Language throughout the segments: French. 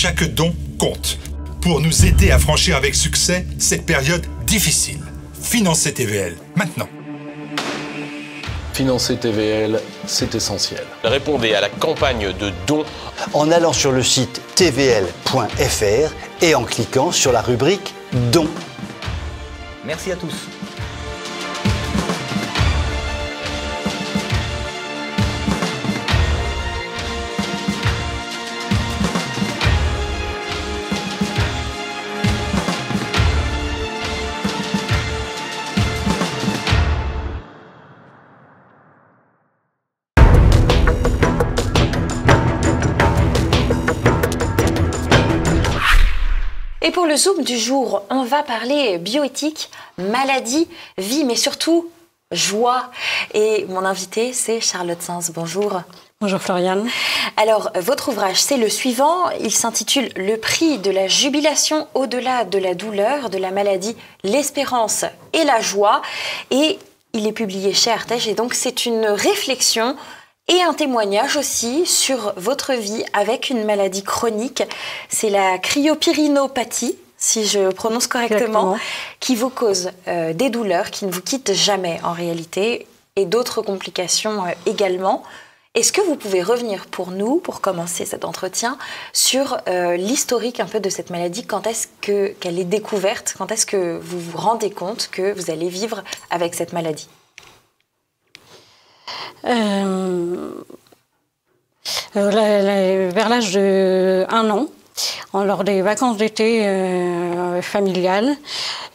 Chaque don compte pour nous aider à franchir avec succès cette période difficile. Financez TVL, maintenant. Financer TVL, c'est essentiel. Répondez à la campagne de dons en allant sur le site tvl.fr et en cliquant sur la rubrique Dons. Merci à tous. Et pour le Zoom du jour, on va parler bioéthique, maladie, vie, mais surtout joie. Et mon invité, c'est Charlotte Sainz. Bonjour. Bonjour Floriane. Alors, votre ouvrage, c'est le suivant. Il s'intitule « Le prix de la jubilation au-delà de la douleur, de la maladie, l'espérance et la joie ». Et il est publié chez Artege. Et donc, c'est une réflexion et un témoignage aussi sur votre vie avec une maladie chronique. C'est la cryopyrinopathie, si je prononce correctement, qui vous cause des douleurs qui ne vous quittent jamais en réalité et d'autres complications également. Est-ce que vous pouvez revenir pour nous, pour commencer cet entretien, sur l'historique un peu de cette maladie? Quand est-ce qu'elle est découverte? Quand est-ce que vous vous rendez compte que vous allez vivre avec cette maladie? Vers l'âge de 1 an, lors des vacances d'été familiales,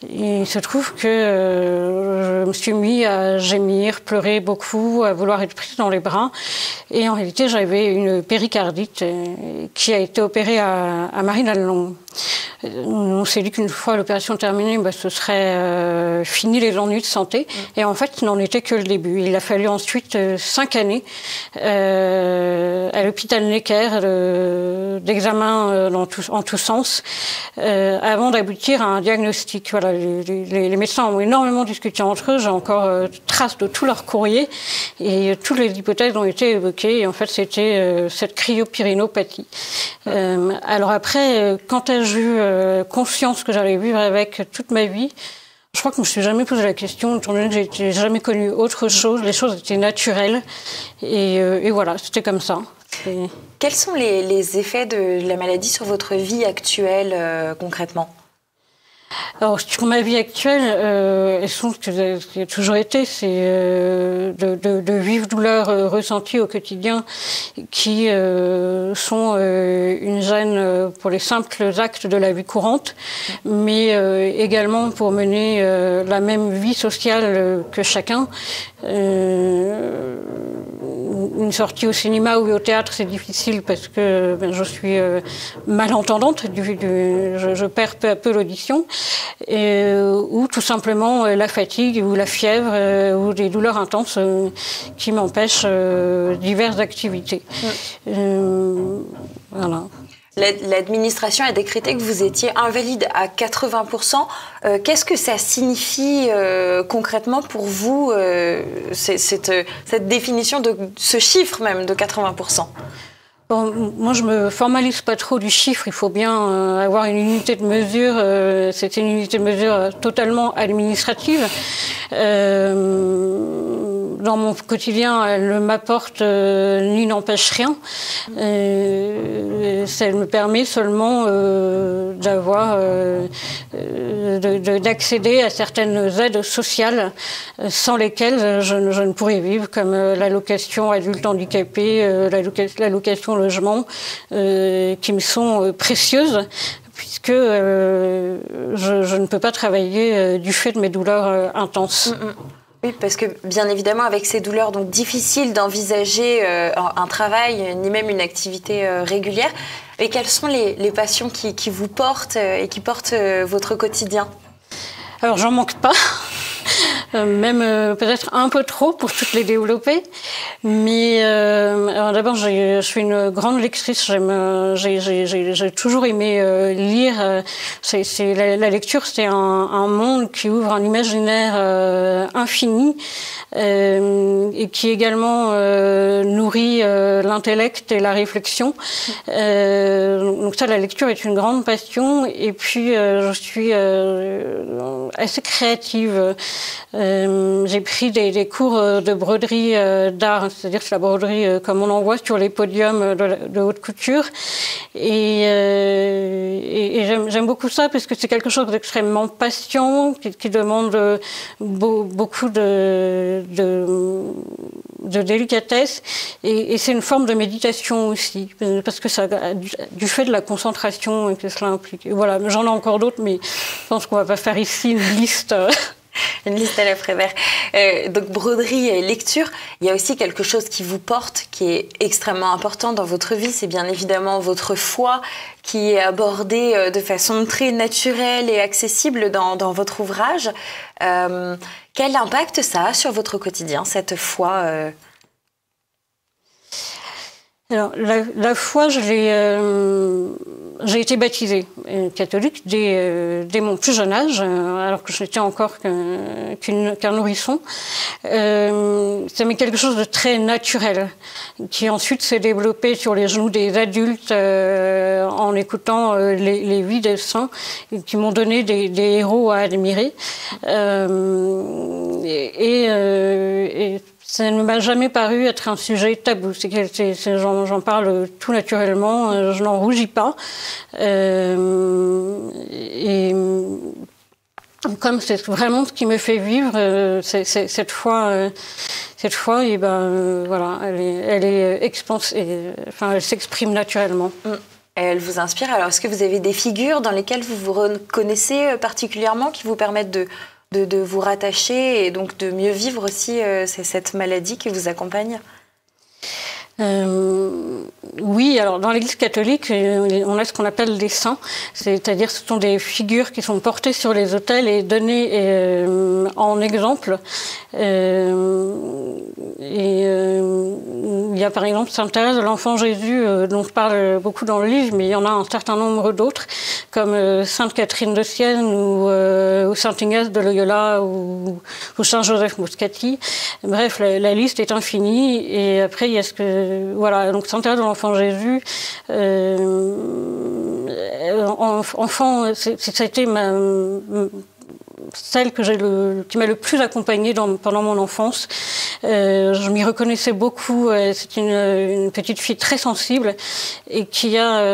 il se trouve que je me suis mis à gémir, pleurer beaucoup, à vouloir être prise dans les bras. Et en réalité, j'avais une péricardite qui a été opérée à Marine-Lallemand. On s'est dit qu'une fois l'opération terminée, ce serait fini les ennuis de santé. Et en fait, ce n'en était que le début. Il a fallu ensuite 5 années à l'hôpital Necker d'examen en tous sens avant d'aboutir à un diagnostic. Voilà, les médecins ont énormément discuté entre eux. J'ai encore trace de tout leur courrier et toutes les hypothèses ont été évoquées. Et en fait, c'était cette cryopyrinopathie. Alors après, quand ai-je eu conscience que j'allais vivre avec toute ma vie, je crois que je me suis jamais posé la question, étant donné que j'ai jamais connu autre chose. Les choses étaient naturelles et voilà, c'était comme ça. Quels sont les effets de la maladie sur votre vie actuelle concrètement? Alors, sur ma vie actuelle, et ce qui a toujours été, c'est de vives douleurs ressenties au quotidien qui sont une gêne pour les simples actes de la vie courante, mais également pour mener la même vie sociale que chacun. Une sortie au cinéma ou au théâtre, c'est difficile parce que je suis malentendante, je perds peu à peu l'audition, ou tout simplement la fatigue ou la fièvre ou des douleurs intenses qui m'empêchent diverses activités. Voilà. L'administration a décrété que vous étiez invalide à 80%. Qu'est-ce que ça signifie concrètement pour vous, cette définition de ce chiffre même de 80%? Bon, moi, je me formalise pas trop du chiffre. Il faut bien avoir une unité de mesure. C'est une unité de mesure totalement administrative. Dans mon quotidien, elle ne m'apporte ni n'empêche rien. Ça me permet seulement d'accéder à certaines aides sociales sans lesquelles je ne pourrais vivre, comme l'allocation adulte handicapé, l'allocation logement, qui me sont précieuses, puisque je ne peux pas travailler du fait de mes douleurs intenses. Oui, parce que bien évidemment, avec ces douleurs, donc difficile d'envisager un travail, ni même une activité régulière. Et quelles sont les passions qui vous portent et qui portent votre quotidien? Alors, j'en manque pas. Même peut-être un peu trop pour toutes les développer. Mais Alors d'abord, je suis une grande lectrice. J'ai toujours aimé lire. La lecture, c'est un monde qui ouvre un imaginaire infini et qui également nourrit l'intellect et la réflexion. Donc ça, la lecture est une grande passion. Et puis, je suis assez créative. J'ai pris des cours de broderie d'art, c'est-à-dire que la broderie comme on en voit sur les podiums de haute couture. Et j'aime beaucoup ça parce que c'est quelque chose d'extrêmement patient, qui demande beaucoup de délicatesse. Et c'est une forme de méditation aussi, parce que ça, du fait de la concentration que cela implique. Voilà, j'en ai encore d'autres, mais je pense qu'on ne va pas faire ici une liste. Une liste à la Prévert. Donc broderie et lecture, il y a aussi quelque chose qui vous porte, qui est extrêmement important dans votre vie, c'est bien évidemment votre foi, qui est abordée de façon très naturelle et accessible dans votre ouvrage. Quel impact ça a sur votre quotidien, cette foi Alors, la foi, j'ai été baptisée catholique dès mon plus jeune âge, alors que je n'étais encore qu'un nourrisson. Ça m'est quelque chose de très naturel, qui ensuite s'est développé sur les genoux des adultes en écoutant les vies des saints, qui m'ont donné des héros à admirer. Et ça ne m'a jamais paru être un sujet tabou. J'en parle tout naturellement, je n'en rougis pas. Et comme c'est vraiment ce qui me fait vivre, cette foi, et voilà, elle s'exprime naturellement. Elle vous inspire. Alors, est-ce que vous avez des figures dans lesquelles vous vous reconnaissez particulièrement, qui vous permettent de vous rattacher et donc de mieux vivre aussi cette maladie qui vous accompagne? Oui, alors dans l'Église catholique, on a ce qu'on appelle des saints, c'est-à-dire ce sont des figures qui sont portées sur les autels et données en exemple. Il y a par exemple Sainte Thérèse de l'Enfant Jésus, dont je parle beaucoup dans le livre, mais il y en a un certain nombre d'autres, comme Sainte Catherine de Sienne ou Saint Ignace de Loyola ou Saint Joseph Moscati. Bref, la liste est infinie. Et après, il y a voilà, donc Sainte Thérèse de l'Enfant Jésus, enfant, ça a été celle qui m'a le plus accompagnée pendant mon enfance. Je m'y reconnaissais beaucoup. C'est une petite fille très sensible et qui a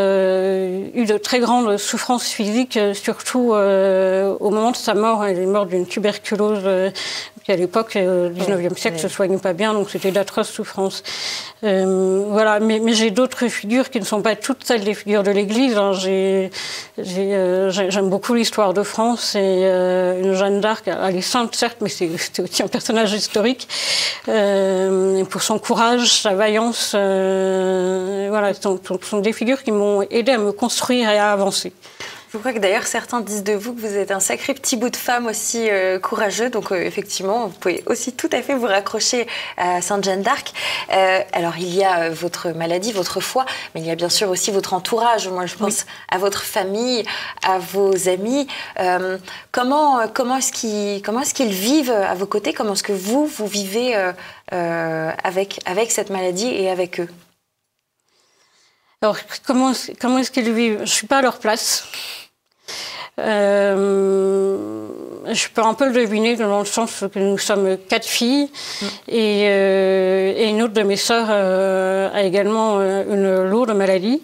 eu de très grandes souffrances physiques, surtout au moment de sa mort. Elle est morte d'une tuberculose qui, à l'époque, au XIXe siècle, ne se soignait pas bien, donc c'était d'atroces souffrances. Voilà, mais j'ai d'autres figures qui ne sont pas toutes celles des figures de l'Église. Hein. J'aime beaucoup l'histoire de France et une Jeanne d'Arc. Elle est sainte, certes, mais c'est aussi un personnage historique. Pour son courage, sa vaillance, voilà, ce sont des figures qui m'ont aidé à me construire et à avancer. Je crois que d'ailleurs certains disent de vous que vous êtes un sacré petit bout de femme aussi courageux, donc effectivement vous pouvez aussi tout à fait vous raccrocher à Sainte Jeanne d'Arc. Alors il y a votre maladie, votre foi, mais il y a bien sûr aussi votre entourage. Moi je pense à votre famille, à vos amis. Comment est-ce qu'ils vivent à vos côtés? Comment est-ce que vous vivez avec cette maladie et avec eux? Alors comment est-ce qu'ils vivent? Je suis pas à leur place. Je peux un peu le deviner dans le sens que nous sommes 4 filles et une autre de mes sœurs a également une lourde maladie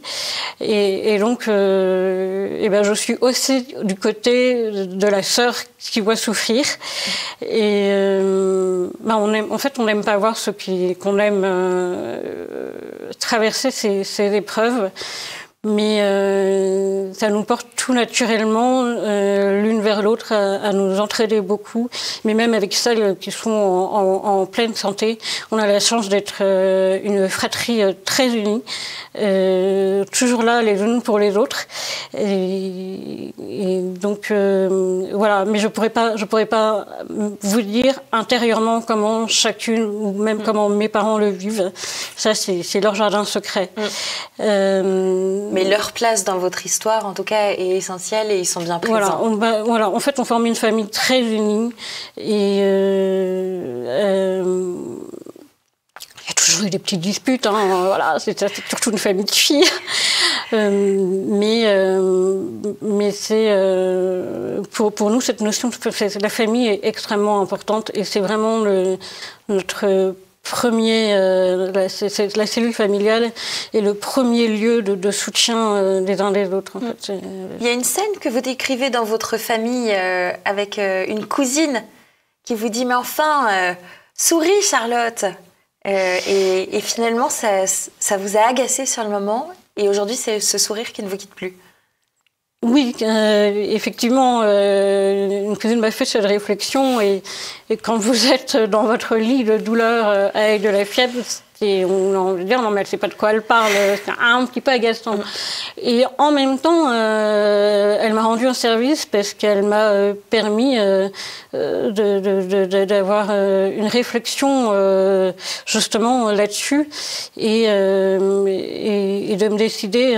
et donc je suis aussi du côté de la sœur qui voit souffrir et on n'aime pas voir ceux qu'on aime traverser ces épreuves. Mais ça nous porte tout naturellement, l'une vers l'autre, à nous entraider beaucoup. Mais même avec celles qui sont en pleine santé, on a la chance d'être une fratrie très unie. toujours là les unes pour les autres. Et donc voilà, mais je pourrais pas vous dire intérieurement comment chacune ou même comment mes parents le vivent. Ça, c'est leur jardin secret. Mais leur place dans votre histoire, en tout cas, est essentielle et ils sont bien présents. Voilà, en fait, on forme une famille très unie et il y a toujours eu des petites disputes, hein, voilà, c'est surtout une famille de filles. Mais c'est pour nous, cette notion de la famille est extrêmement importante et c'est vraiment notre premier, la cellule familiale est le premier lieu de soutien des uns des autres. En fait. Il y a une scène que vous décrivez dans votre famille avec une cousine qui vous dit « Mais enfin, souris Charlotte !» Et finalement, ça vous a agacé sur le moment et aujourd'hui, c'est ce sourire qui ne vous quitte plus. Oui, effectivement, une cousine m'a fait cette réflexion et quand vous êtes dans votre lit de douleur avec de la fièvre, on va dire non mais elle sait pas de quoi elle parle, c'est un petit peu agaçant. Et en même temps, elle m'a rendu un service parce qu'elle m'a permis d'avoir une réflexion justement là-dessus et de me décider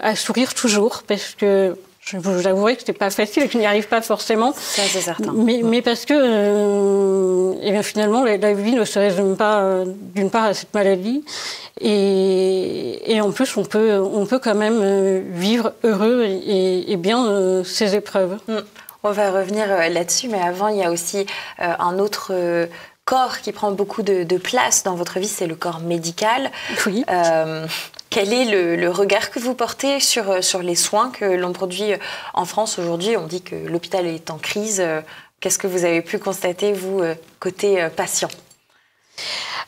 à sourire toujours parce que je vous avouerai que c'était pas facile et que je n'y arrive pas forcément. Ça, c'est certain. Mais parce que et bien finalement, la vie ne se résume pas d'une part à cette maladie. Et en plus, on peut quand même vivre heureux et bien ces épreuves. On va revenir là-dessus, mais avant, il y a aussi un autre corps qui prend beaucoup de place dans votre vie, c'est le corps médical. Oui. Quel est le regard que vous portez sur les soins que l'on produit en France aujourd'hui? On dit que l'hôpital est en crise. Qu'est-ce que vous avez pu constater, vous, côté patient?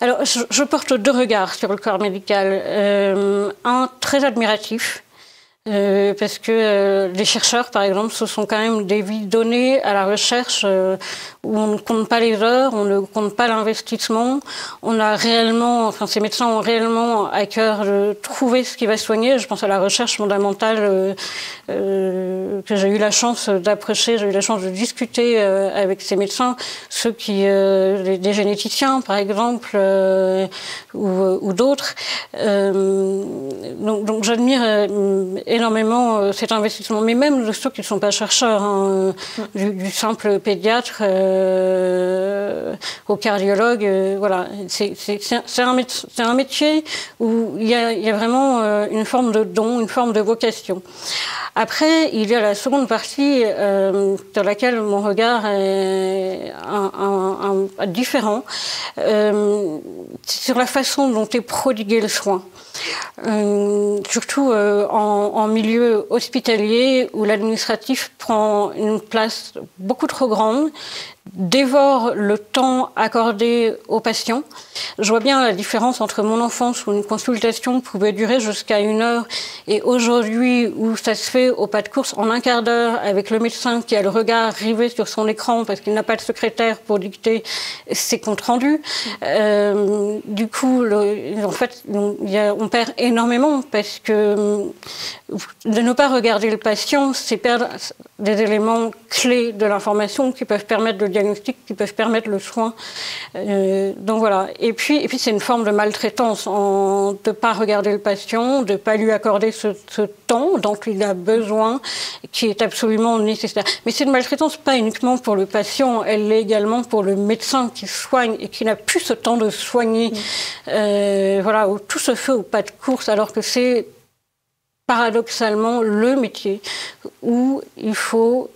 Alors, je porte deux regards sur le corps médical. Un très admiratif, parce que les chercheurs, par exemple, ce sont quand même des vies données à la recherche où on ne compte pas les heures, on ne compte pas l'investissement. On a réellement, enfin, ces médecins ont réellement à cœur de trouver ce qui va soigner. Je pense à la recherche fondamentale que j'ai eu la chance d'approcher, j'ai eu la chance de discuter avec ces médecins, ceux qui, des généticiens, par exemple, ou d'autres. Donc j'admire énormément cet investissement, mais même de ceux qui ne sont pas chercheurs, hein, du simple pédiatre au cardiologue, voilà. C'est un métier où il y a vraiment une forme de don, une forme de vocation. Après, il y a la seconde partie sur laquelle mon regard est différent, sur la façon dont est prodigué le soin. Surtout en milieu hospitalier où l'administratif prend une place beaucoup trop grande, dévore le temps accordé aux patients. Je vois bien la différence entre mon enfance où une consultation pouvait durer jusqu'à 1 heure et aujourd'hui où ça se fait au pas de course en un quart d'heure avec le médecin qui a le regard rivé sur son écran parce qu'il n'a pas de secrétaire pour dicter ses comptes rendus. Du coup, en fait, on perd énormément parce que de ne pas regarder le patient, c'est perdre des éléments clés de l'information qui peuvent permettre le diagnostic, qui peuvent permettre le soin. Donc voilà. Et puis c'est une forme de maltraitance de ne pas regarder le patient, de ne pas lui accorder ce temps dont il a besoin, qui est absolument nécessaire. Mais c'est une maltraitance pas uniquement pour le patient, elle l'est également pour le médecin qui soigne et qui n'a plus ce temps de soigner. Voilà, où tout se fait au pas de course, alors que c'est paradoxalement le métier où il ne faut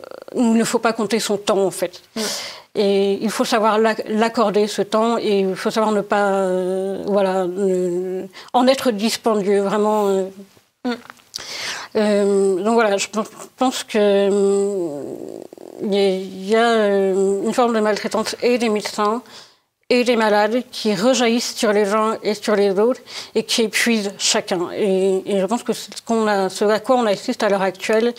pas compter son temps en fait. Et il faut savoir l'accorder ce temps et il faut savoir ne pas en être dispendieux vraiment. Donc voilà, je pense que il y a une forme de maltraitance et des médecins et des malades qui rejaillissent sur les uns et sur les autres et qui épuisent chacun. Et je pense que ce à quoi on assiste à l'heure actuelle,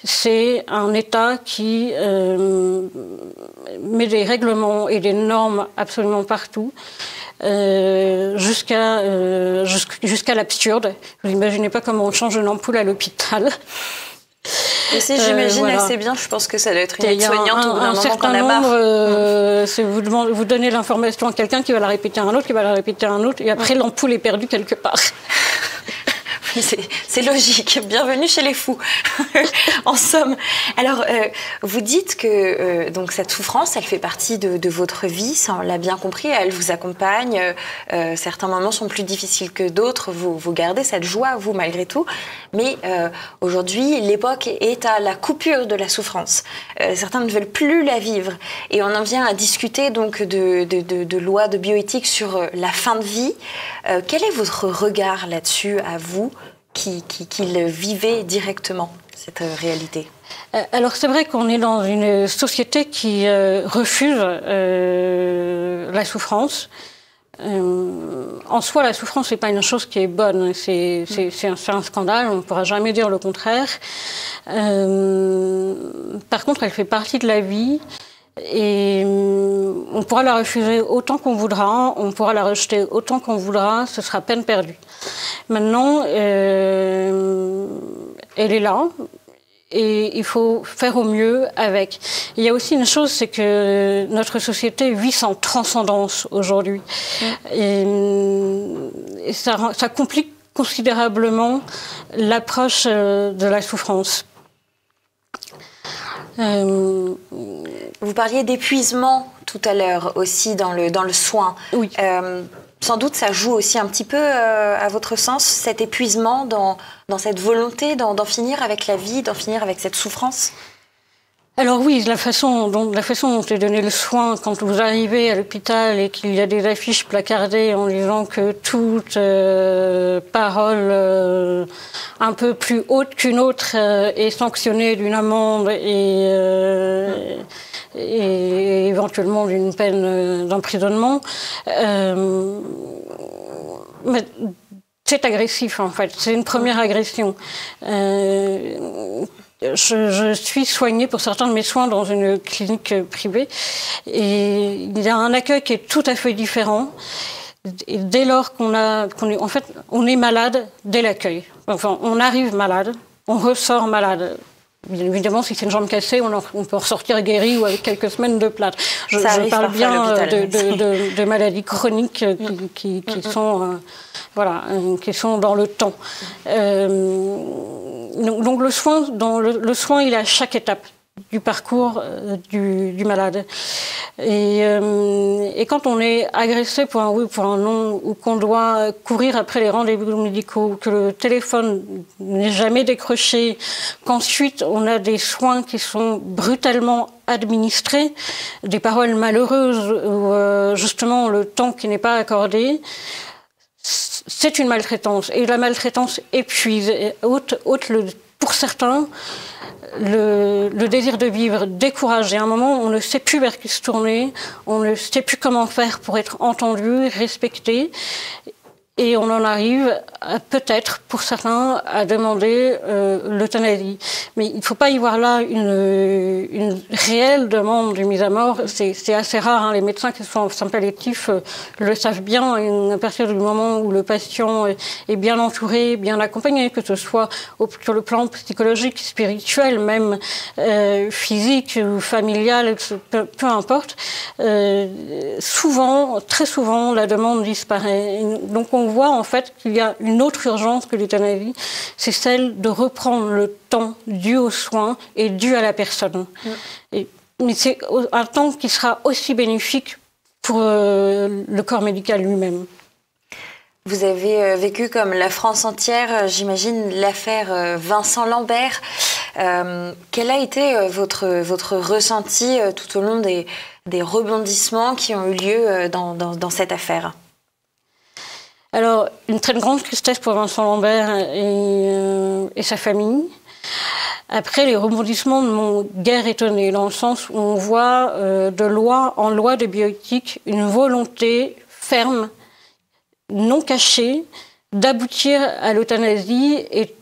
c'est un État qui met des règlements et des normes absolument partout, jusqu'à l'absurde. Vous n'imaginez pas comment on change une ampoule à l'hôpital. Et si j'imagine assez bien, je pense que ça doit être une aide-soignante au bout d'un moment qu'on a marre. Vous donnez l'information à quelqu'un qui va la répéter à un autre, qui va la répéter à un autre, et après l'ampoule est perdue quelque part. C'est logique. Bienvenue chez les fous. En somme. Alors, vous dites que donc cette souffrance, elle fait partie de votre vie, ça on l'a bien compris, elle vous accompagne. Certains moments sont plus difficiles que d'autres. Vous gardez cette joie, vous, malgré tout. Mais aujourd'hui, l'époque est à la coupure de la souffrance. Certains ne veulent plus la vivre. Et on en vient à discuter donc de lois de bioéthique sur la fin de vie. Quel est votre regard là-dessus, à vous, qui le vivez directement, cette réalité? Alors c'est vrai qu'on est dans une société qui refuse la souffrance. En soi, la souffrance n'est pas une chose qui est bonne, c'est un scandale, on ne pourra jamais dire le contraire. Par contre, elle fait partie de la vie. Et on pourra la refuser autant qu'on voudra, on pourra la rejeter autant qu'on voudra, ce sera peine perdue. Maintenant, elle est là et il faut faire au mieux avec. Il y a aussi une chose, c'est que notre société vit sans transcendance aujourd'hui. Et ça complique considérablement l'approche de la souffrance. Vous parliez d'épuisement tout à l'heure aussi dans le soin. Oui. Sans doute ça joue aussi un petit peu à votre sens, cet épuisement dans cette volonté d'en finir avec la vie, d'en finir avec cette souffrance. Alors oui, la façon dont est donné le soin quand vous arrivez à l'hôpital et qu'il y a des affiches placardées en disant que toute parole un peu plus haute qu'une autre est sanctionnée d'une amende et éventuellement d'une peine d'emprisonnement. Mais c'est agressif en fait, c'est une première agression. Je suis soignée pour certains de mes soins dans une clinique privée et il y a un accueil qui est tout à fait différent. Et dès lors qu'on est malade dès l'accueil. Enfin, on arrive malade, on ressort malade. Bien évidemment, si c'est une jambe cassée, on peut ressortir guéri ou avec quelques semaines de plâtre. Je parle bien de maladies chroniques qui sont dans le temps. Donc le soin, il est à chaque étape du parcours du malade. Et quand on est agressé pour un oui ou pour un non, ou qu'on doit courir après les rendez-vous médicaux, que le téléphone n'est jamais décroché, qu'ensuite on a des soins qui sont brutalement administrés, des paroles malheureuses ou justement le temps qui n'est pas accordé, c'est une maltraitance. Et la maltraitance épuise, pour certains, le désir de vivre décourage. Et à un moment, on ne sait plus vers qui se tourner, on ne sait plus comment faire pour être entendu, respecté. Et on en arrive, peut-être, pour certains, à demander l'euthanasie. Mais il ne faut pas y voir là une réelle demande de mise à mort. C'est assez rare, hein. Les médecins qui sont en soins palliatifs le savent bien. Et à partir du moment où le patient est bien entouré, bien accompagné, que ce soit sur le plan psychologique, spirituel, même physique ou familial, peu importe, très souvent, la demande disparaît. Et donc on voit en fait qu'il y a une autre urgence que l'euthanasie, c'est celle de reprendre le temps dû aux soins et dû à la personne. Mais c'est un temps qui sera aussi bénéfique pour le corps médical lui-même. Vous avez vécu comme la France entière, j'imagine, l'affaire Vincent Lambert. Quel a été votre ressenti tout au long des rebondissements qui ont eu lieu dans cette affaire ? Alors, une très grande tristesse pour Vincent Lambert et sa famille. Après, les rebondissements ne m'ont guère étonné, dans le sens où on voit de loi en loi de bioéthique une volonté ferme, non cachée, d'aboutir à l'euthanasie. Et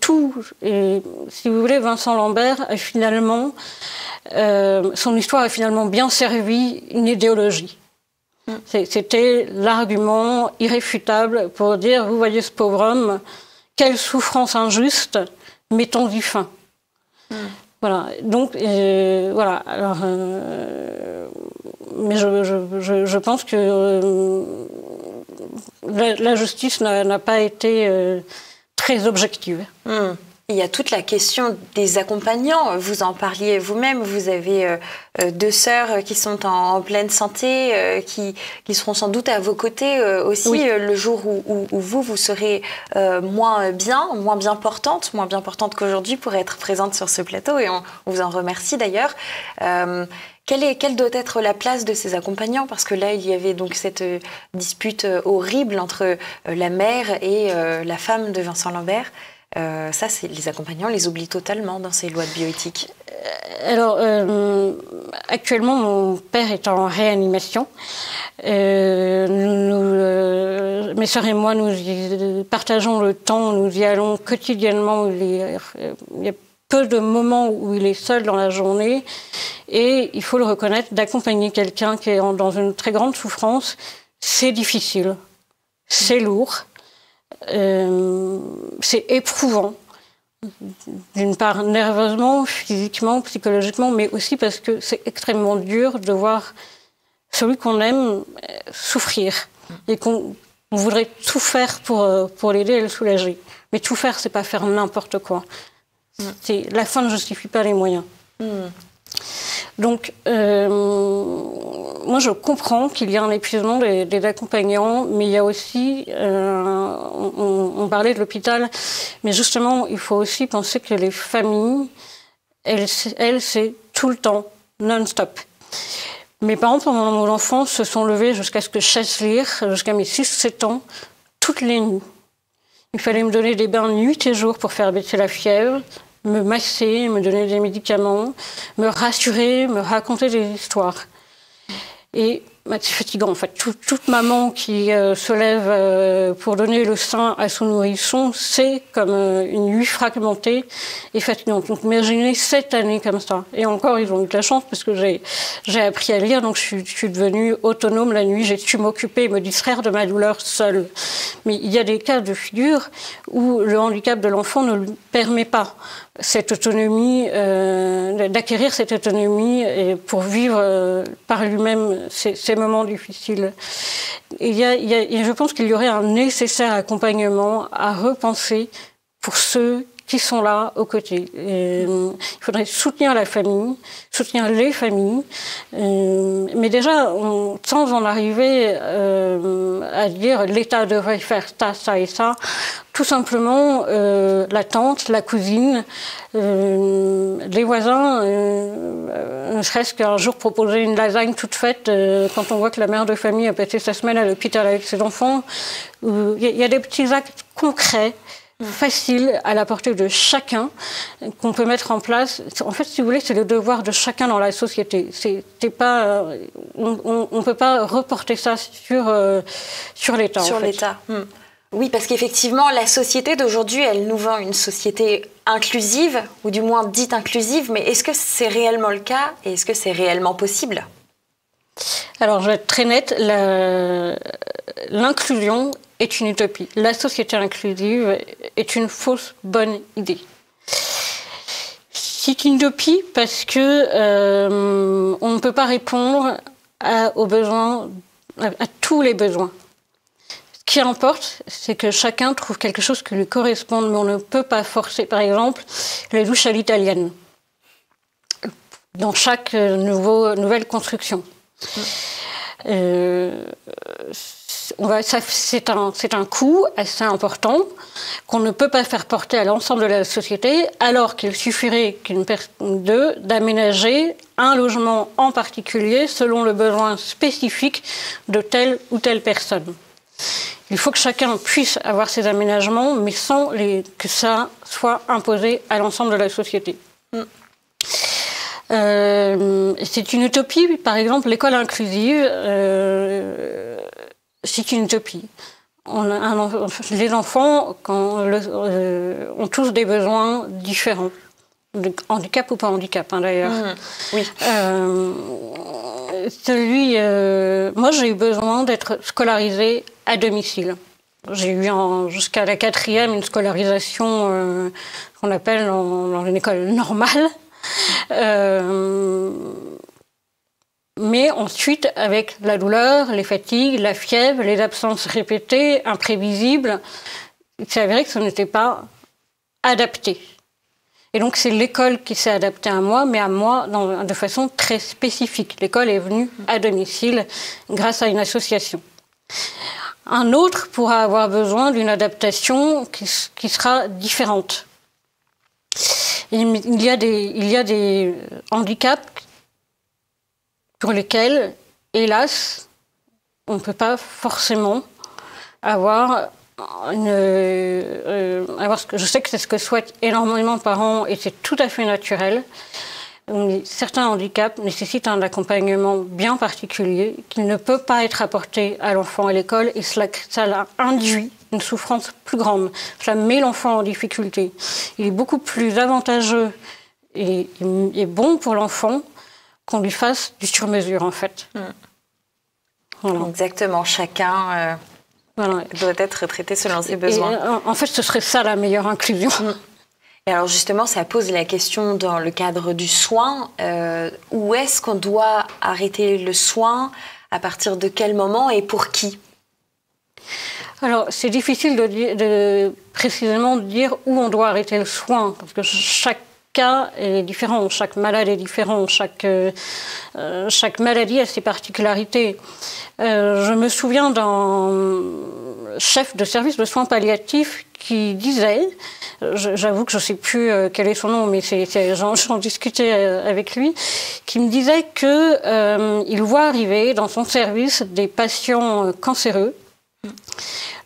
si vous voulez, Vincent Lambert a finalement, son histoire a finalement bien servi une idéologie. C'était l'argument irréfutable pour dire, vous voyez ce pauvre homme, quelle souffrance injuste, mettons-y fin. Voilà, donc, voilà. Alors, mais je pense que la justice n'a pas été très objective. Il y a toute la question des accompagnants. Vous en parliez vous-même. Vous avez 2 sœurs qui sont en pleine santé, qui seront sans doute à vos côtés aussi le jour où vous serez moins bien portante qu'aujourd'hui pour être présente sur ce plateau. Et on vous en remercie d'ailleurs. Quelle doit être la place de ces accompagnants? Parce que là, il y avait donc cette dispute horrible entre la mère et la femme de Vincent Lambert. Ça, les accompagnants les oublient totalement dans ces lois de bioéthique. Alors, actuellement, mon père est en réanimation. Mes sœurs et moi, nous y partageons le temps, nous y allons quotidiennement. Il y a peu de moments où il est seul dans la journée. Et il faut le reconnaître, d'accompagner quelqu'un qui est dans une très grande souffrance, c'est difficile, c'est lourd. C'est éprouvant, d'une part nerveusement, physiquement, psychologiquement, mais aussi parce que c'est extrêmement dur de voir celui qu'on aime souffrir et qu'on voudrait tout faire pour l'aider et le soulager. Mais tout faire, c'est pas faire n'importe quoi. La fin ne justifie pas les moyens. Donc, moi, je comprends qu'il y a un épuisement des accompagnants, mais il y a aussi, on parlait de l'hôpital, mais justement, il faut aussi penser que les familles, elles c'est tout le temps, non-stop. Mes parents, pendant mon enfance, se sont levés jusqu'à ce que je sache lire, jusqu'à mes 6-7 ans, toutes les nuits. Il fallait me donner des bains nuit et jour pour faire baisser la fièvre, me masser, me donner des médicaments, me rassurer, me raconter des histoires. Et c'est fatigant, en fait. Toute maman qui se lève pour donner le sein à son nourrisson, c'est comme une nuit fragmentée et fatigante. Donc imaginez 7 années comme ça. Et encore, ils ont eu de la chance parce que j'ai appris à lire, donc je suis devenue autonome la nuit. J'ai su m'occuper et me distraire de ma douleur seule. Mais il y a des cas de figure où le handicap de l'enfant ne lui permet pas cette autonomie, d'acquérir cette autonomie pour vivre par lui-même ces moments difficiles. Et je pense qu'il y aurait un nécessaire accompagnement à repenser pour ceux qui sont là aux côtés. Il faudrait soutenir la famille, soutenir les familles, mais déjà, sans en arriver à dire l'État devrait faire ça et ça, tout simplement la tante, la cousine, les voisins, ne serait-ce qu'un jour proposer une lasagne toute faite quand on voit que la mère de famille a passé sa semaine à l'hôpital avec ses enfants. Il y a des petits actes concrets, facile à la portée de chacun qu'on peut mettre en place. En fait, si vous voulez, c'est le devoir de chacun dans la société. C'est pas, on peut pas reporter ça sur l'État. Sur l'État. Oui, parce qu'effectivement, la société d'aujourd'hui, elle nous vend une société inclusive, ou du moins dite inclusive, mais est-ce que c'est réellement le cas et est-ce que c'est réellement possible? Alors, je vais être très nette, l'inclusion est une utopie. La société inclusive est une fausse bonne idée. C'est une utopie parce que on ne peut pas répondre aux besoins, à tous les besoins. Ce qui importe, c'est que chacun trouve quelque chose qui lui corresponde, mais on ne peut pas forcer. Par exemple, les douches à l'italienne, dans chaque nouvelle construction. C'est un coût assez important qu'on ne peut pas faire porter à l'ensemble de la société, alors qu'il suffirait d'aménager un logement en particulier selon le besoin spécifique de telle ou telle personne. Il faut que chacun puisse avoir ces aménagements, mais sans que ça soit imposé à l'ensemble de la société. C'est une utopie, par exemple, l'école inclusive, c'est une utopie. Les enfants ont tous des besoins différents, handicap ou pas handicap, d'ailleurs. Oui. Moi, j'ai eu besoin d'être scolarisée à domicile. J'ai eu jusqu'à la 4e une scolarisation qu'on appelle dans une école normale. Mais ensuite, avec la douleur, les fatigues, la fièvre, les absences répétées, imprévisibles, il s'est avéré que ça n'était pas adapté. Et donc, c'est l'école qui s'est adaptée à moi, mais à moi de façon très spécifique. L'école est venue à domicile grâce à une association. Un autre pourra avoir besoin d'une adaptation qui sera différente. Il y a des handicaps pour lesquels, hélas, on ne peut pas forcément avoir je sais que c'est ce que souhaitent énormément de parents et c'est tout à fait naturel. Certains handicaps nécessitent un accompagnement bien particulier qui ne peut pas être apporté à l'enfant à l'école et ça induit une souffrance plus grande. Ça met l'enfant en difficulté. Il est beaucoup plus avantageux et bon pour l'enfant qu'on lui fasse du sur-mesure, en fait. Voilà. Exactement. Chacun doit être traité selon ses besoins. Et, en fait, ce serait ça la meilleure inclusion. Et alors justement, ça pose la question dans le cadre du soin. Où est-ce qu'on doit arrêter le soin? À partir de quel moment et pour qui? Alors, c'est difficile de précisément dire où on doit arrêter le soin, parce que chaque cas est différent, chaque malade est différent, chaque maladie a ses particularités. Je me souviens d'un chef de service de soins palliatifs qui disait, j'avoue que je ne sais plus quel est son nom, mais j'en discutais avec lui, qui me disait qu'il voit arriver dans son service des patients cancéreux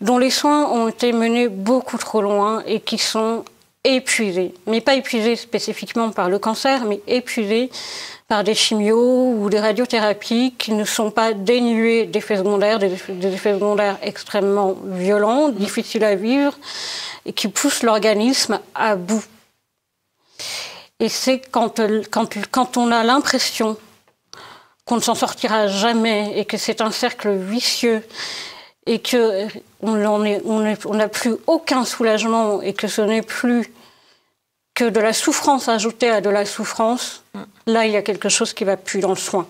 dont les soins ont été menés beaucoup trop loin et qui sont épuisés. Mais pas épuisés spécifiquement par le cancer, mais épuisés par des chimios ou des radiothérapies qui ne sont pas dénuées d'effets secondaires, des effets secondaires extrêmement violents, difficiles à vivre, et qui poussent l'organisme à bout. Et c'est quand on a l'impression qu'on ne s'en sortira jamais et que c'est un cercle vicieux et qu'on n'a plus aucun soulagement et que ce n'est plus que de la souffrance ajoutée à de la souffrance, là, il y a quelque chose qui ne va plus dans le soin.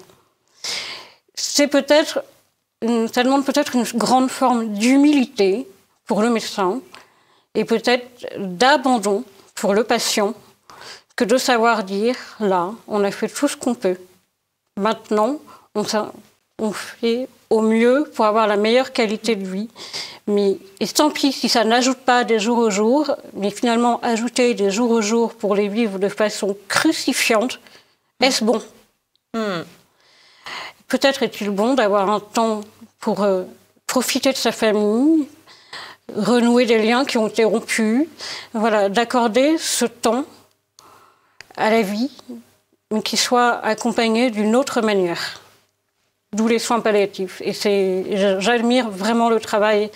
Ça demande peut-être une grande forme d'humilité pour le médecin et peut-être d'abandon pour le patient que de savoir dire, là, on a fait tout ce qu'on peut. Maintenant, on fait au mieux pour avoir la meilleure qualité de vie. Et tant pis si ça n'ajoute pas des jours au jour, mais finalement ajouter des jours au jour pour les vivre de façon crucifiante, est-ce bon? Peut-être est-il bon d'avoir un temps pour profiter de sa famille, renouer des liens qui ont été rompus, voilà, d'accorder ce temps à la vie, mais qui soit accompagné d'une autre manière. D'où les soins palliatifs. Et j'admire vraiment le travail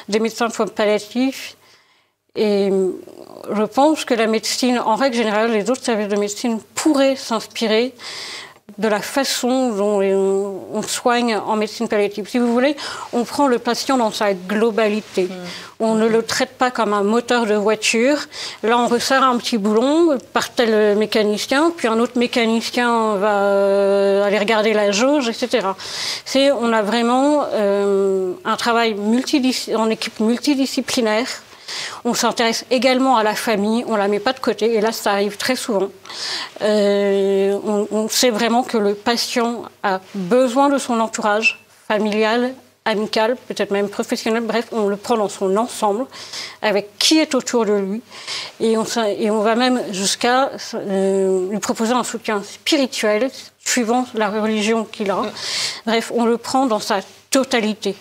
des médecins de soins palliatifs. Et je pense que la médecine, en règle générale, les autres services de médecine pourraient s'inspirer de la façon dont on soigne en médecine palliative. Si vous voulez, on prend le patient dans sa globalité. On ne le traite pas comme un moteur de voiture. Là, on resserre un petit boulon par tel mécanicien, puis un autre mécanicien va aller regarder la jauge, etc. On a vraiment un travail en équipe multidisciplinaire. On s'intéresse également à la famille, on ne la met pas de côté, et là ça arrive très souvent. On sait vraiment que le patient a besoin de son entourage familial, amical, peut-être même professionnel, bref, on le prend dans son ensemble, avec qui est autour de lui, et on va même jusqu'à lui proposer un soutien spirituel, suivant la religion qu'il a. Bref, on le prend dans sa totalité.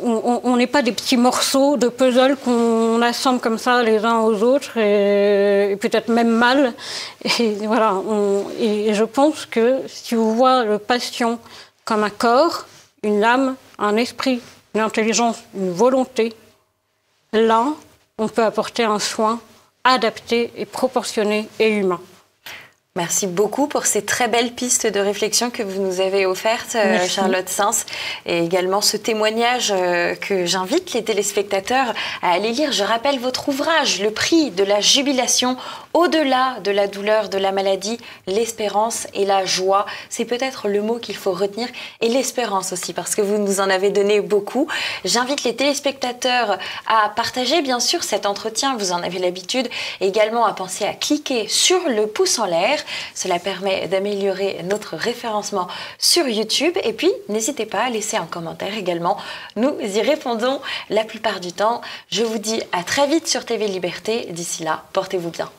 On n'est pas des petits morceaux de puzzle qu'on assemble comme ça les uns aux autres et peut-être même mal. Et voilà. Et je pense que si on voit le patient comme un corps, une âme, un esprit, une intelligence, une volonté, là, on peut apporter un soin adapté et proportionné et humain. Merci beaucoup pour ces très belles pistes de réflexion que vous nous avez offertes, Charlotte Sins, et également ce témoignage que j'invite les téléspectateurs à aller lire. Je rappelle votre ouvrage, Le prix de la jubilation, au-delà de la douleur de la maladie, l'espérance et la joie. C'est peut-être le mot qu'il faut retenir, et l'espérance aussi, parce que vous nous en avez donné beaucoup. J'invite les téléspectateurs à partager bien sûr cet entretien, vous en avez l'habitude, également à penser à cliquer sur le pouce en l'air. Cela permet d'améliorer notre référencement sur YouTube. Et puis, n'hésitez pas à laisser un commentaire également. Nous y répondons la plupart du temps. Je vous dis à très vite sur TV Liberté. D'ici là, portez-vous bien.